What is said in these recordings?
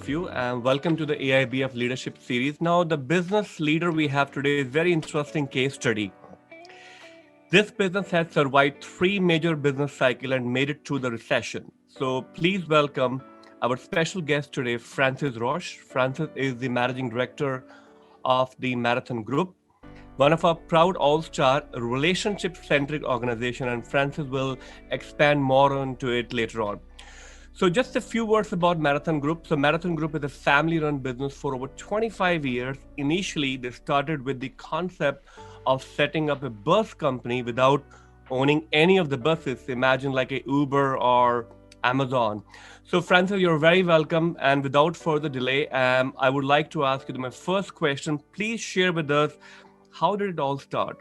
of you, and welcome to the AIBF Leadership Series. Now, the business leader we have today is very interesting case study. This business has survived three major business cycles and made it through the recession. So please welcome our special guest today, Francis Roche. Francis is the managing director of the Marathon Group, one of our proud all-star relationship-centric organization, and Francis will expand more onto it later on. So just a few words about Marathon Group. So Marathon Group is a family-run business for over 25 years. Initially, they started with the concept of setting up a bus company without owning any of the buses. Imagine like a Uber or Amazon. So Francis, you're very welcome. And without further delay, I would like to ask you my first question. Please share with us, how did it all start?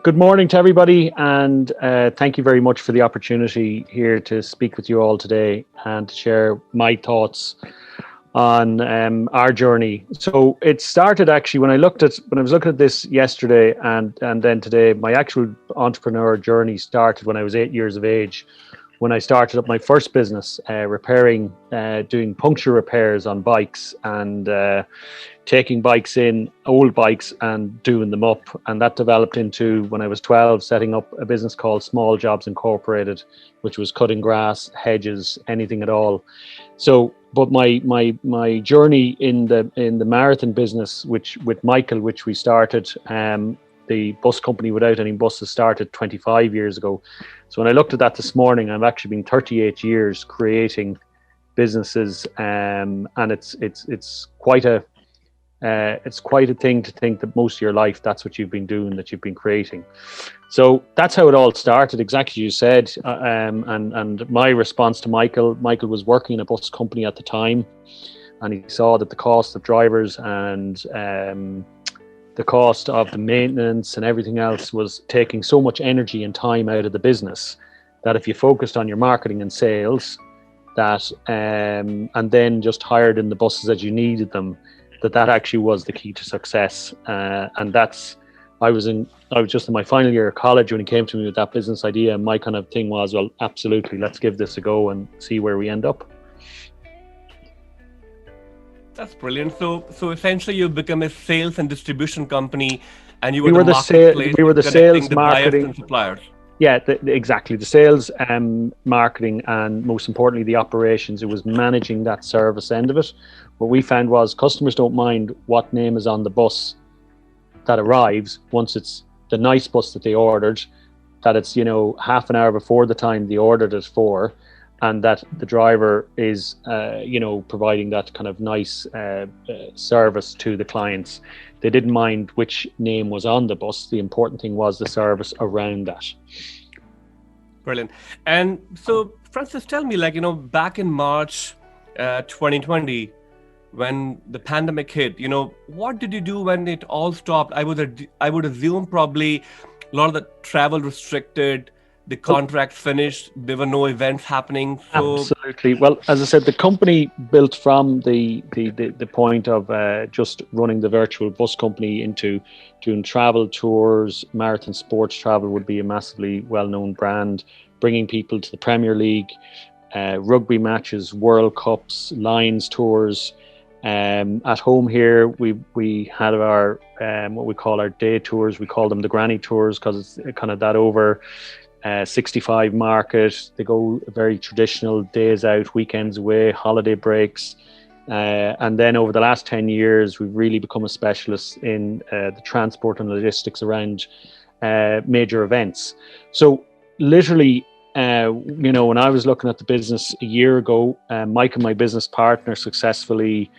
Good morning to everybody, and thank you very much for the opportunity here to speak with you all today and to share my thoughts on our journey. So it started actually when I was looking at this yesterday and then today. My actual entrepreneur journey started when I was 8 years of age, when I started up my first business, repairing, doing puncture repairs on bikes and taking bikes in, old bikes, and doing them up. And that developed into, when I was 12, setting up a business called Small Jobs Incorporated, which was cutting grass, hedges, anything at all. So, but my journey in the marathon business, which with Michael, which we started, the bus company without any buses, started 25 years ago. So when I looked at that this morning, I've actually been 38 years creating businesses, and it's quite a thing to think that most of your life that's what you've been doing, that you've been creating. So that's how it all started, exactly as you said. And my response to Michael was working in a bus company at the time, and he saw that the cost of drivers and the cost of the maintenance and everything else was taking so much energy and time out of the business, that if you focused on your marketing and sales, that and then just hired in the buses as you needed them, that actually was the key to success. And I was just in my final year of college when he came to me with that business idea, and my kind of thing was, well, absolutely, let's give this a go and see where we end up. That's brilliant. So essentially, you become a sales and distribution company, and you we were the sales, the marketing, buyers and suppliers. Yeah, exactly. The sales, marketing, and most importantly, the operations. It was managing that service end of it. What we found was customers don't mind what name is on the bus that arrives once it's the nice bus that they ordered, that it's, half an hour before the time they ordered it for, and that the driver is, providing that kind of nice service to the clients. They didn't mind which name was on the bus. The important thing was the service around that. Brilliant. And so, Francis, tell me, back in March 2020, when the pandemic hit, what did you do when it all stopped? I would assume probably a lot of the travel restricted, the contracts finished, there were no events happening. So... Absolutely. Well, as I said, the company built from the point of just running the virtual bus company into doing travel tours. Marathon Sports Travel would be a massively well-known brand, bringing people to the Premier League, rugby matches, World Cups, Lions tours. At home here, we had our what we call our day tours. We call them the granny tours because it's kind of that over 65 market. They go very traditional, days out, weekends away, holiday breaks. And then over the last 10 years, we've really become a specialist in the transport and logistics around major events. So literally, when I was looking at the business a year ago, Mike and my business partner successfully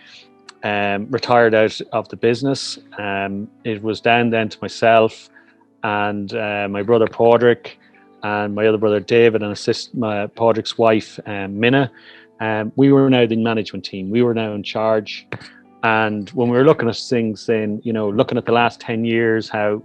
retired out of the business. It was down then to myself and my brother Padraig and my other brother David, and my Padraig's wife Minna. We were now the management team. We were now in charge. And when we were looking at things, then looking at the last 10 years, how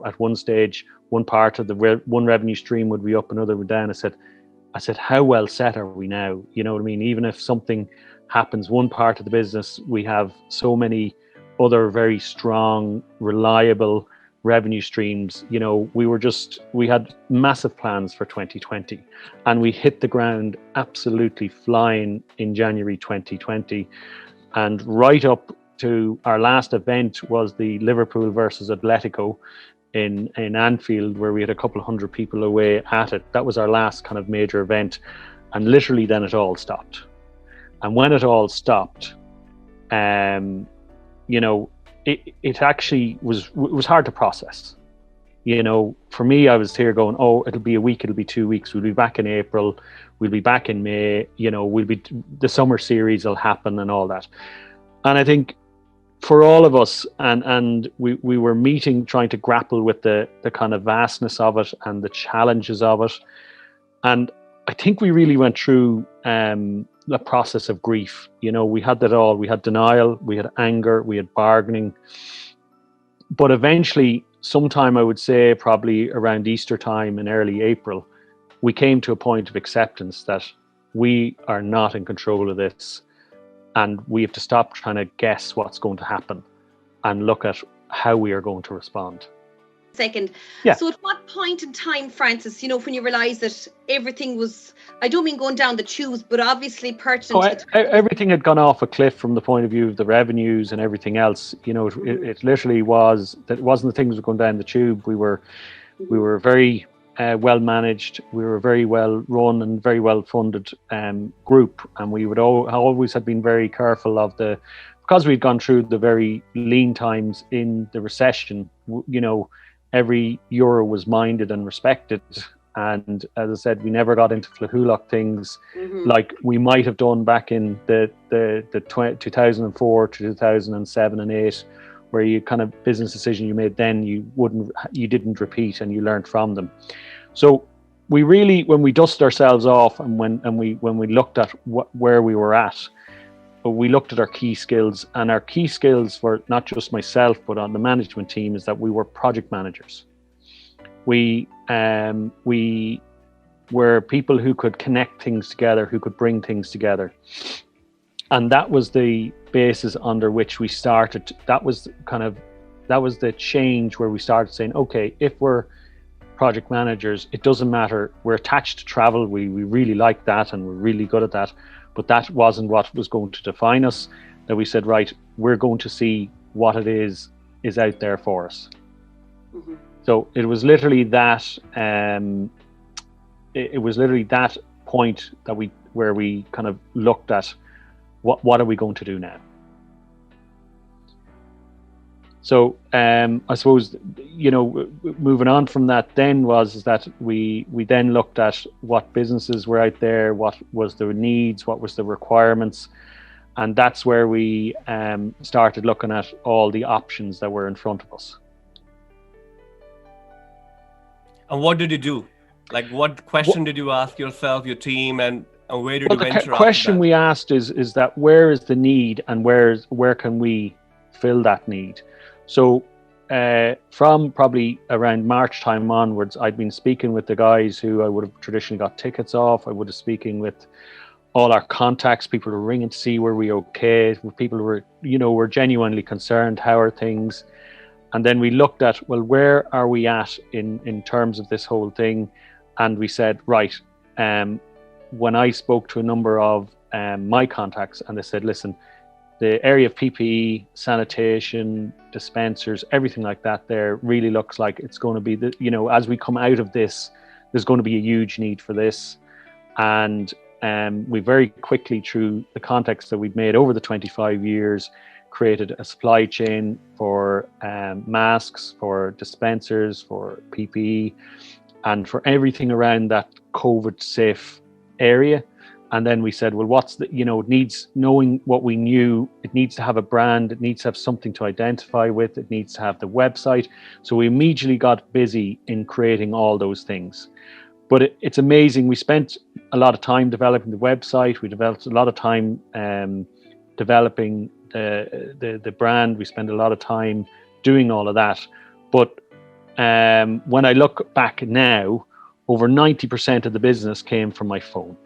at one stage one part of the one revenue stream would be up, another would down. I said, how well set are we now? You know what I mean? Even if something happens, one part of the business, we have so many other very strong, reliable revenue streams. We had massive plans for 2020, and we hit the ground absolutely flying in January 2020. And right up to our last event was the Liverpool versus Atletico in Anfield, where we had a couple of hundred people away at it. That was our last kind of major event. And literally then it all stopped. And when it all stopped, it actually was hard to process. For me, I was here going, oh, it'll be a week, it'll be 2 weeks. We'll be back in April. We'll be back in May. The summer series will happen and all that. And I think for all of us, and we were trying to grapple with the kind of vastness of it and the challenges of it. And I think we really went through the process of grief. We had that all. We had denial, we had anger, we had bargaining. But eventually, sometime I would say probably around Easter time in early April, we came to a point of acceptance that we are not in control of this, and we have to stop trying to guess what's going to happen and look at how we are going to respond. Second. Yeah. So at what point in time, Francis, when you realised that everything was, I don't mean going down the tubes, but obviously pertinent everything had gone off a cliff from the point of view of the revenues and everything else. It literally was that it wasn't the things were going down the tube. We were very well managed. We were a very well run and very well funded group, and we would always have been very careful of because we'd gone through the very lean times in the recession. Every euro was minded and respected. And as I said, we never got into flahulok things like we might have done back in the 2004 to 2007 and 8, where you kind of business decision you made then you didn't repeat and you learned from them. So we really, when we dust ourselves off and when we looked at where we were at, we looked at our key skills, and our key skills for not just myself but on the management team is that we were project managers. We were people who could connect things together, who could bring things together, and that was the basis under which we started. That was the change where we started saying, okay, if we're project managers, it doesn't matter. We're attached to travel. We really like that, and we're really good at that. But that wasn't what was going to define us. That we said, right, we're going to see what it is out there for us. Mm-hmm. So it was literally that. It was literally that point where we kind of looked at what are we going to do now. So I suppose moving on from that then was that we then looked at what businesses were out there, what was the needs, what was the requirements, and that's where we started looking at all the options that were in front of us. And what did you do? Like, what question did you ask yourself, your team, and where did you venture? The question we asked is that where is the need, and where can we fill that need? So from probably around March time onwards, I'd been speaking with the guys who I would have traditionally got tickets off. I would have speaking with all our contacts, people who were ringing to see were we okay, people who were genuinely concerned, how are things? And then we looked at, well, where are we at in terms of this whole thing? And we said, right, when I spoke to a number of my contacts, and they said, listen, the area of PPE, sanitation, dispensers, everything like that there really looks like it's going to be, as we come out of this, there's going to be a huge need for this. And we very quickly, through the contacts that we'd made over the 25 years, created a supply chain for masks, for dispensers, for PPE, and for everything around that COVID safe area. And then we said, well, it needs, knowing what we knew, it needs to have a brand, it needs to have something to identify with, it needs to have the website. So we immediately got busy in creating all those things. But it's amazing. We spent a lot of time developing the website. We developed a lot of time developing the brand. We spent a lot of time doing all of that. But when I look back now, over 90% of the business came from my phone.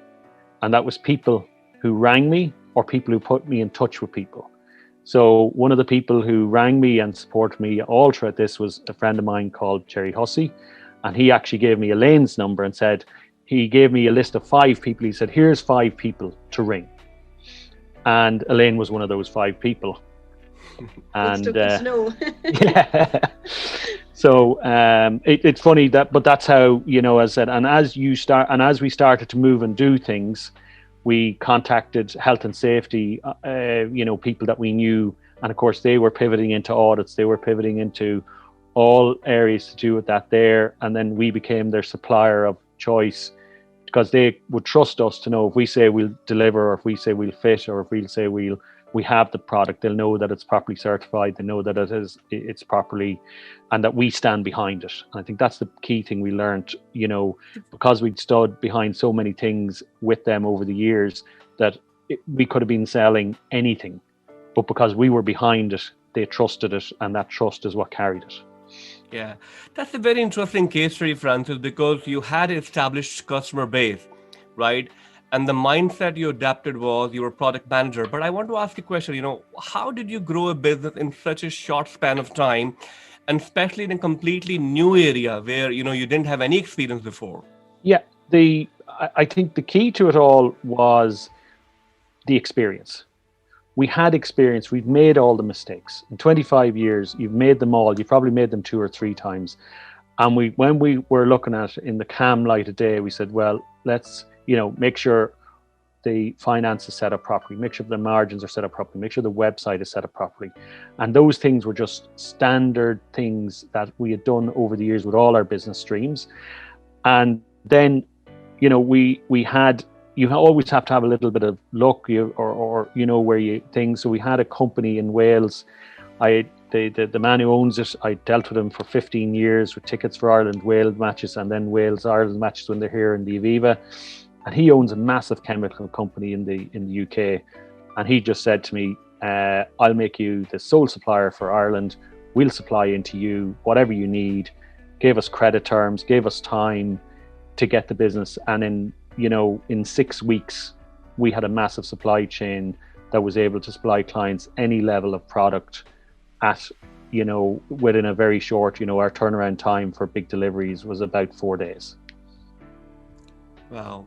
And that was people who rang me or people who put me in touch with people. So one of the people who rang me and supported me all throughout this was a friend of mine called Jerry Hussey. And he actually gave me Elaine's number and said, he gave me a list of 5 people. He said, here's 5 people to ring. And Elaine was one of those 5 people. And good to know. yeah. So it's funny but that's how, as I said, and as we started to move and do things, we contacted health and safety, people that we knew. And of course, they were pivoting into audits. They were pivoting into all areas to do with that there. And then we became their supplier of choice, because they would trust us to know if we say we'll deliver, or if we say we'll fit, or if we'll say we have the product, they'll know that it's properly certified. They know that it's properly, and that we stand behind it. And I think that's the key thing we learned, because we'd stood behind so many things with them over the years, that we could have been selling anything, but because we were behind it, they trusted it, and that trust is what carried it. Yeah, that's a very interesting case study, Francis, because you had an established customer base, right? And the mindset you adapted was you were a product manager. But I want to ask you a question, how did you grow a business in such a short span of time, and especially in a completely new area where, you didn't have any experience before? Yeah, I think the key to it all was the experience. We had experience. We've made all the mistakes. In 25 years, you've made them all. You've probably made them 2 or 3 times. And when we were looking at it in the calm light of day, we said, well, let's, make sure the finance is set up properly, make sure the margins are set up properly, make sure the website is set up properly. And those things were just standard things that we had done over the years with all our business streams. And then, we had, you always have to have a little bit of luck, or where you things. So we had a company in Wales. The man who owns it, I dealt with him for 15 years with tickets for Ireland-Wales matches, and then Wales-Ireland matches when they're here in the Aviva. And he owns a massive chemical company in the UK. And he just said to me, I'll make you the sole supplier for Ireland. We'll supply into you whatever you need. Gave us credit terms, gave us time to get the business. And in 6 weeks, we had a massive supply chain that was able to supply clients any level of product at, within a very short, our turnaround time for big deliveries was about 4 days. Wow.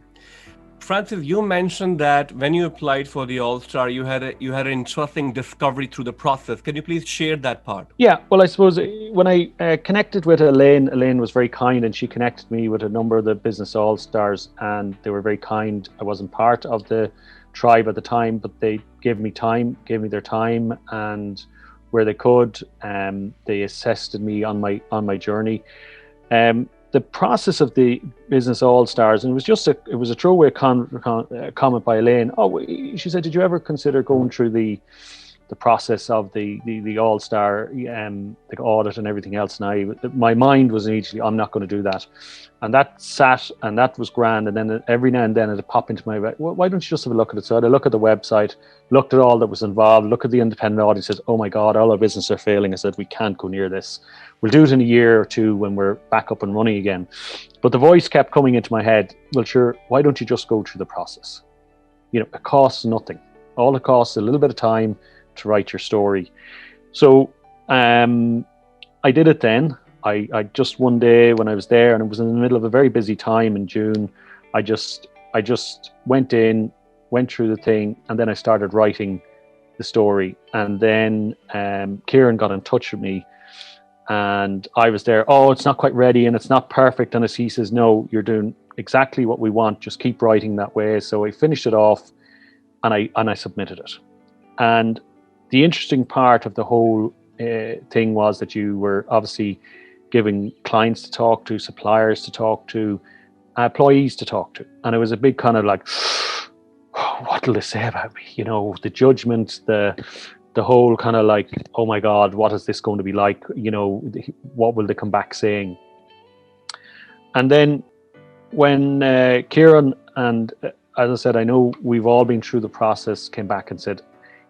Francis, you mentioned that when you applied for the AllStar, you had an interesting discovery through the process. Can you please share that part? Yeah, well, I suppose when I connected with Elaine was very kind, and she connected me with a number of the Business AllStars, and they were very kind. I wasn't part of the tribe at the time, but they gave me their time, and where they could, they assisted me on my journey. The process of the Business AllStars, and it was a throwaway comment by Elaine. She said, did you ever consider going through the process of the AllStar, the audit and everything else? And my mind was immediately, I'm not going to do that. And that sat, and that was grand. And then every now and then it'd pop into my head, well, why don't you just have a look at it? So I had a look at the website, looked at all that was involved, look at the independent audit, says, oh my God, all our businesses are failing. I said, we can't go near this. We'll do it in a year or 2 when we're back up and running again. But the voice kept coming into my head, well, sure, why don't you just go through the process? It costs nothing. All it costs is a little bit of time to write your story. So I did it then. I just one day when I was there, and it was in the middle of a very busy time in June, I just went through the thing, and then I started writing the story. And then Kieran got in touch with me, and I was there, it's not quite ready and it's not perfect. And he says, no, you're doing exactly what we want. Just keep writing that way. So I finished it off, and I submitted it. And the interesting part of the whole thing was that you were obviously giving clients to talk to, suppliers to talk to, employees to talk to. And it was a big kind of like, what will they say about me? The judgment, the whole kind of like, oh my God, what is this going to be like? What will they come back saying? And then when Kieran, and as I said, I know we've all been through the process, came back and said,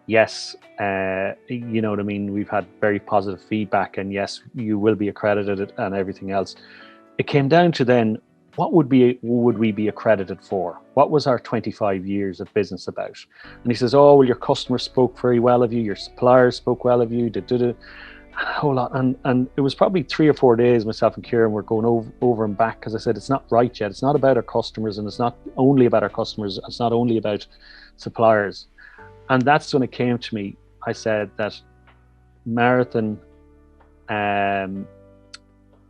yes, you know what I mean? We've had very positive feedback, and yes, you will be accredited and everything else. It came down to then, what would we be accredited for? What was our 25 years of business about? And he says, oh, well, your customers spoke very well of you, your suppliers spoke well of you, a whole lot. And it was probably 3 or 4 days, myself and Kieran were going over and back, because I said, it's not right yet. It's not about our customers, and it's not only about our customers. It's not only about suppliers. And that's when it came to me. I said that Marathon,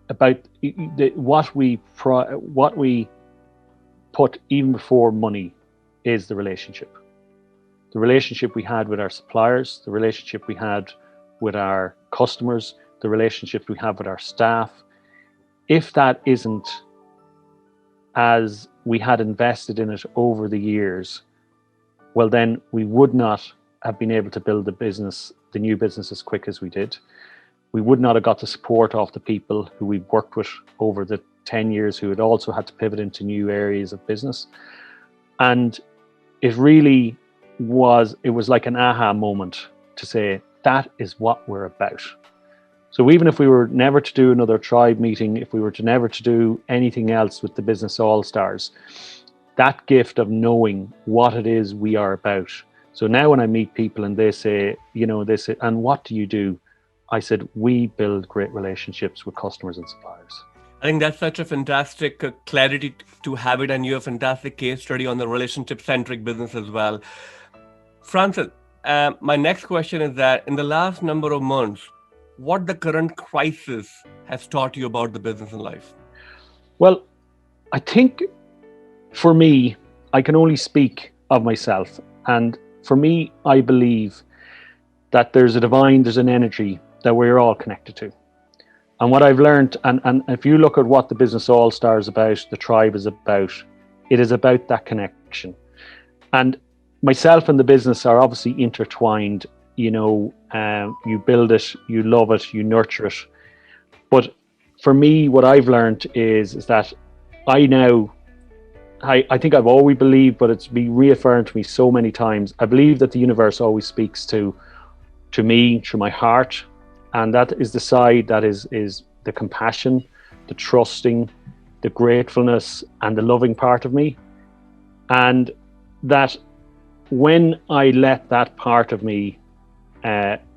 about what we put even before money is the relationship we had with our suppliers, the relationship we had with our customers, the relationship we have with our staff. If that isn't as we had invested in it over the years, well, then we would not have been able to build the new business as quick as we did. We would not have got the support of the people who we've worked with over the 10 years, who had also had to pivot into new areas of business. And it was like an aha moment to say, that is what we're about. So even if we were never to do another tribe meeting, if we were to never to do anything else with the Business AllStars, that gift of knowing what it is we are about. So now when I meet people and they say, and what do you do? I said, we build great relationships with customers and suppliers. I think that's such a fantastic clarity to have it, and you have a fantastic case study on the relationship-centric business as well. Francis, my next question is that in the last number of months, what the current crisis has taught you about the business and life? Well, I think for me, I can only speak of myself. And for me, I believe that there's an energy that we're all connected to. And what I've learned, and if you look at what the Business AllStar is about, the tribe is about, it is about that connection. And myself and the business are obviously intertwined. You build it, you love it, you nurture it. But for me, what I've learned is that I think I've always believed, but it's been reaffirmed to me so many times. I believe that the universe always speaks to me through my heart. And that is the side that is the compassion, the trusting, the gratefulness, and the loving part of me. And that when I let that part of me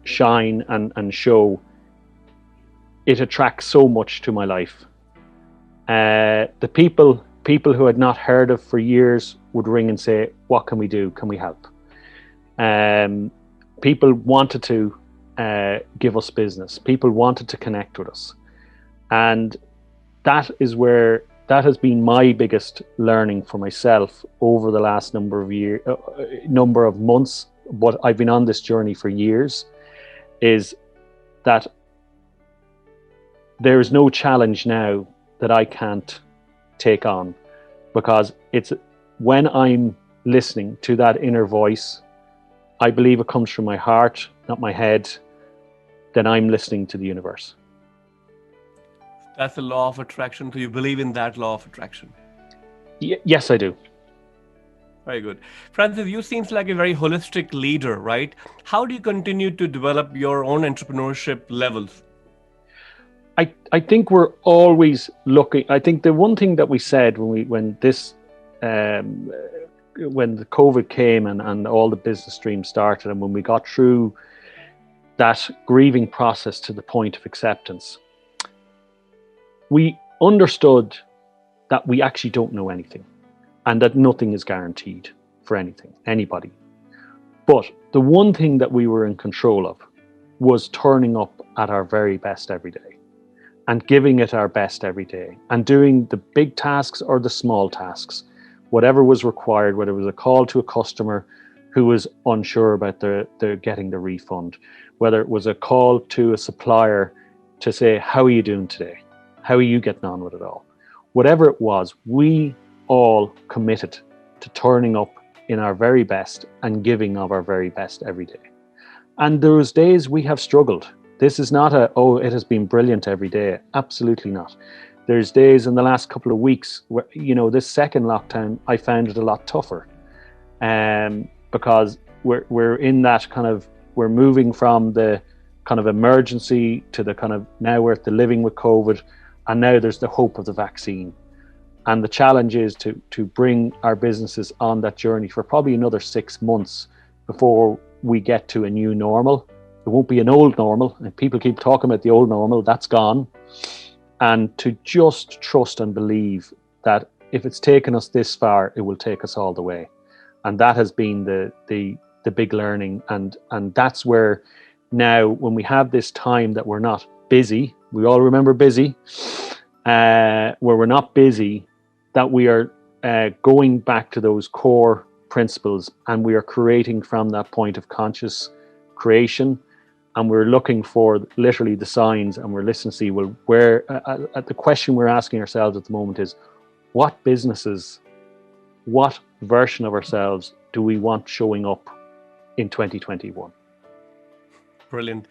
shine and show, it attracts so much to my life. The people who had not heard of for years would ring and say, what can we do? Can we help? People wanted to give us business. People wanted to connect with us. And that has been my biggest learning for myself over the last number of months, but I've been on this journey for years, is that there is no challenge now that I can't take on, because it's when I'm listening to that inner voice, I believe it comes from my heart, not my head, then I'm listening to the universe. That's the law of attraction. So you believe in that law of attraction? Yes, I do. Very good. Francis, you seem like a very holistic leader, right? How do you continue to develop your own entrepreneurship levels? I think we're always looking. I think the one thing that we said when the COVID came and all the business streams started, and when we got through that grieving process to the point of acceptance, we understood that we actually don't know anything, and that nothing is guaranteed for anybody. But the one thing that we were in control of was turning up at our very best every day, and giving it our best every day, and doing the big tasks or the small tasks, whatever was required, whether it was a call to a customer who was unsure about their getting the refund, whether it was a call to a supplier to say, how are you doing today? How are you getting on with it all? Whatever it was, we all committed to turning up in our very best and giving of our very best every day. And those days we have struggled. This is not it has been brilliant every day. Absolutely not. There's days in the last couple of weeks where, this second lockdown, I found it a lot tougher. Because we're in that we're moving from the kind of emergency to the kind of, now we're at the living with COVID, and now there's the hope of the vaccine. And the challenge is to bring our businesses on that journey for probably another 6 months before we get to a new normal. It won't be an old normal, and people keep talking about the old normal. That's gone. And to just trust and believe that if it's taken us this far, it will take us all the way. And that has been the big learning. And that's where now, when we have this time that we're not busy, we all remember busy, where we're not busy, that we are going back to those core principles, and we are creating from that point of conscious creation. And we're looking for literally the signs, and we're listening to see, well, where the question we're asking ourselves at the moment is, what businesses, what version of ourselves do we want showing up in 2021? Brilliant.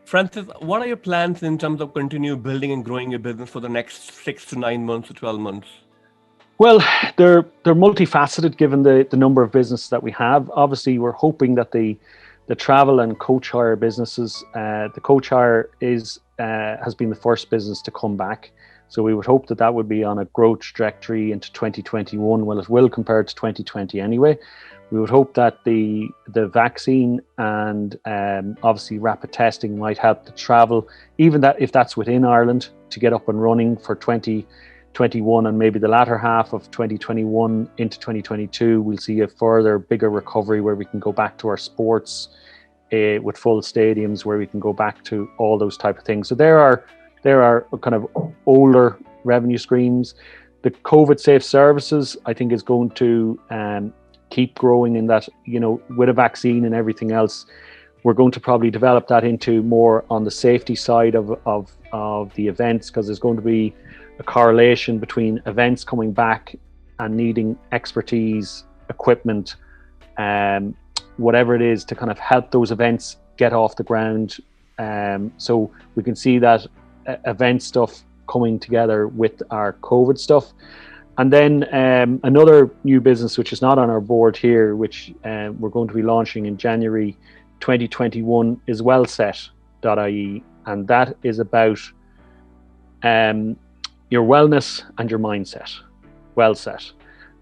Francis, what are your plans in terms of continue building and growing your business for the next 6 to 9 months to 12 months? Well, they're multifaceted given the number of businesses that we have. Obviously, we're hoping that the travel and coach hire businesses, the coach hire has been the first business to come back. So we would hope that would be on a growth trajectory into 2021. Well, it will compared to 2020 anyway. We would hope that the vaccine and obviously rapid testing might help the travel, even that if that's within Ireland, to get up and running for 2021, and maybe the latter half of 2021 into 2022, we'll see a further bigger recovery where we can go back to our sports with full stadiums, where we can go back to all those type of things. So there are kind of older revenue streams. The COVID safe services, I think, is going to keep growing in that, with a vaccine and everything else, we're going to probably develop that into more on the safety side of the events, because there's going to be a correlation between events coming back and needing expertise, equipment, whatever it is to kind of help those events get off the ground. So we can see that event stuff coming together with our COVID stuff. And then another new business, which is not on our board here, which we're going to be launching in January 2021, is wellset.ie. And that is about your wellness and your mindset, Wellset.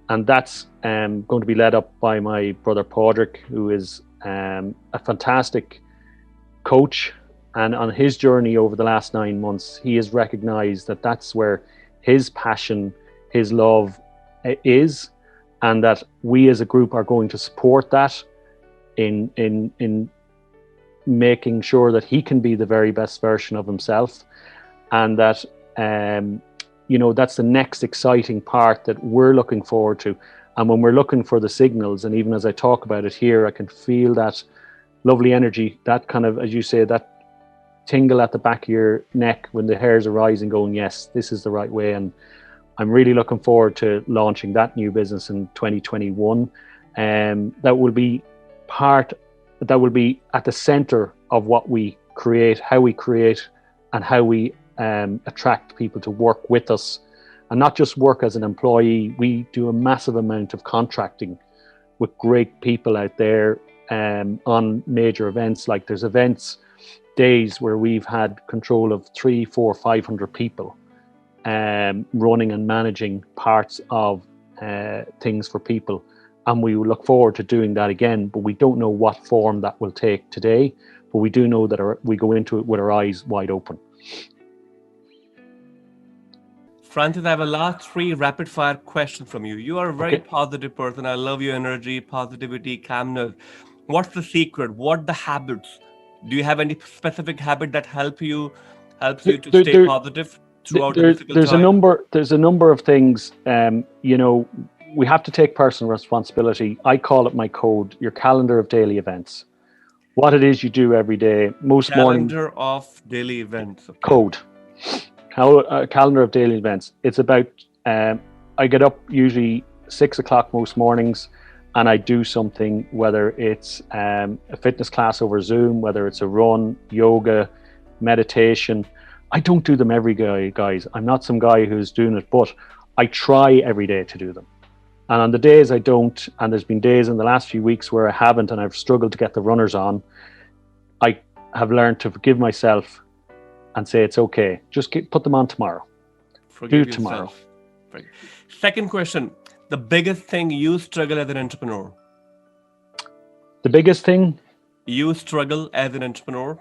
And that's going to be led up by my brother Padraig, who is a fantastic coach. And on his journey over the last 9 months, he has recognized that that's where his passion, his love is, and that we as a group are going to support that in making sure that he can be the very best version of himself. And that that's the next exciting part that we're looking forward to. And when we're looking for the signals, and even as I talk about it here, I can feel that lovely energy, that kind of, as you say, that tingle at the back of your neck when the hairs are rising, going, yes, this is the right way. And I'm really looking forward to launching that new business in 2021. That will be at the center of what we create, how we create, and how we attract people to work with us, and not just work as an employee. We do a massive amount of contracting with great people out there on major events. Like there's events days where we've had control of 300, 400, 500 people running and managing parts of things for people. And we look forward to doing that again, but we don't know what form that will take today. But we do know that we go into it with our eyes wide open. Francis, I have a last 3 rapid fire questions from you. You are a very positive person. I love your energy, positivity, calmness. What's the secret? What the habits? Do you have any specific habit that helps you to stay positive throughout the difficult time? There's a number of things. We have to take personal responsibility. I call it my code, your calendar of daily events. What it is you do every day. Calendar of daily events. Okay. Code. Calendar of daily events. It's about, I get up usually 6 o'clock most mornings, and I do something, whether it's a fitness class over Zoom, whether it's a run, yoga, meditation. I don't do them every day, guys. I'm not some guy who's doing it, but I try every day to do them. And on the days I don't, and there's been days in the last few weeks where I haven't, and I've struggled to get the runners on, I have learned to forgive myself and say it's okay. Just put them on tomorrow. Forgive do tomorrow. Perfect. Second question, the biggest thing you struggle as an entrepreneur? The biggest thing? You struggle as an entrepreneur?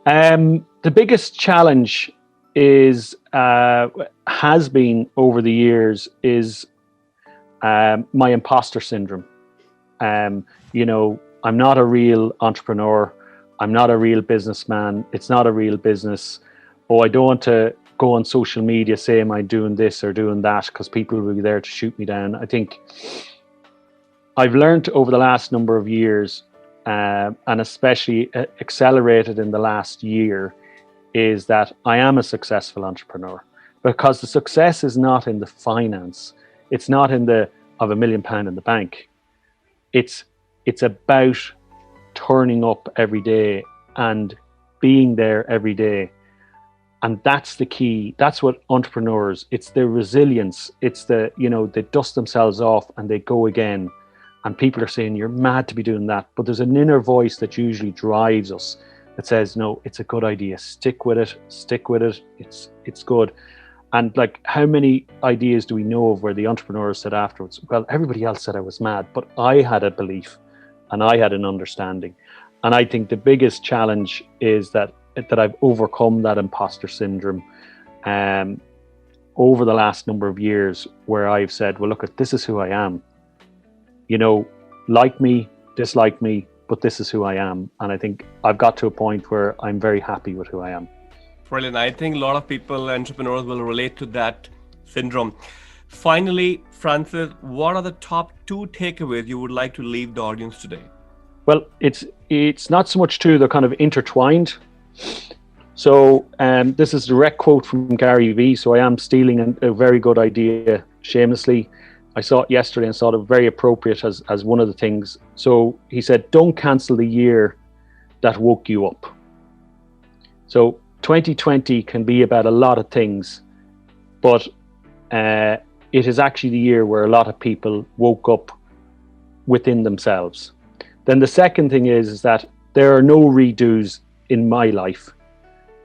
The biggest challenge is, has been over the years, is my imposter syndrome. You know, I'm not a real entrepreneur. I'm not a real businessman. It's not a real business. Oh, I don't want to go on social media saying I'm doing this or doing that because people will be there to shoot me down. I think I've learned over the last number of years, and especially accelerated in the last year, is that I am a successful entrepreneur, because the success is not in the finance. It's not in the of £1 million in the bank. It's about turning up every day and being there every day. And that's the key. That's what entrepreneurs, it's their resilience. It's the, you know, they dust themselves off and they go again. And people are saying, you're mad to be doing that. But there's an inner voice that usually drives us that says, no, it's a good idea. Stick with it. It's good. And like, how many ideas do we know of where the entrepreneurs said afterwards, well, everybody else said I was mad, but I had a belief and I had an understanding. And I think the biggest challenge is that I've overcome that imposter syndrome over the last number of years, where I've said, well, look, this is who I am. You know, like me, dislike me, but this is who I am. And I think I've got to a point where I'm very happy with who I am. Brilliant. I think a lot of people, entrepreneurs, will relate to that syndrome. Finally, Francis, what are the top 2 takeaways you would like to leave the audience today? Well, it's not so much they're kind of intertwined. So this is a direct quote from Gary Vee. So I am stealing a very good idea shamelessly. I saw it yesterday and thought it very appropriate as one of the things. So he said, don't cancel the year that woke you up. So 2020 can be about a lot of things, but it is actually the year where a lot of people woke up within themselves. Then the second thing is that there are no redos in my life.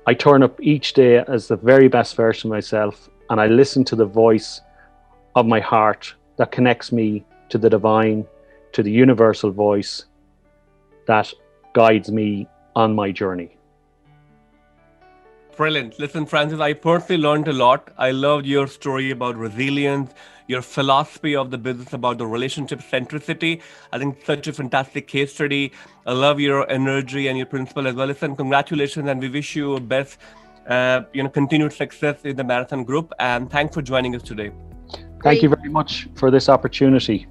I turn up each day as the very best version of myself, and I listen to the voice of my heart that connects me to the divine, to the universal voice that guides me on my journey. Brilliant. Listen, Francis, I personally learned a lot. I loved your story about resilience, your philosophy of the business about the relationship centricity. I think such a fantastic case study. I love your energy and your principle as well. Listen, congratulations, and we wish you best, continued success in the Marathon Group. And thanks for joining us today. Thank you very much for this opportunity.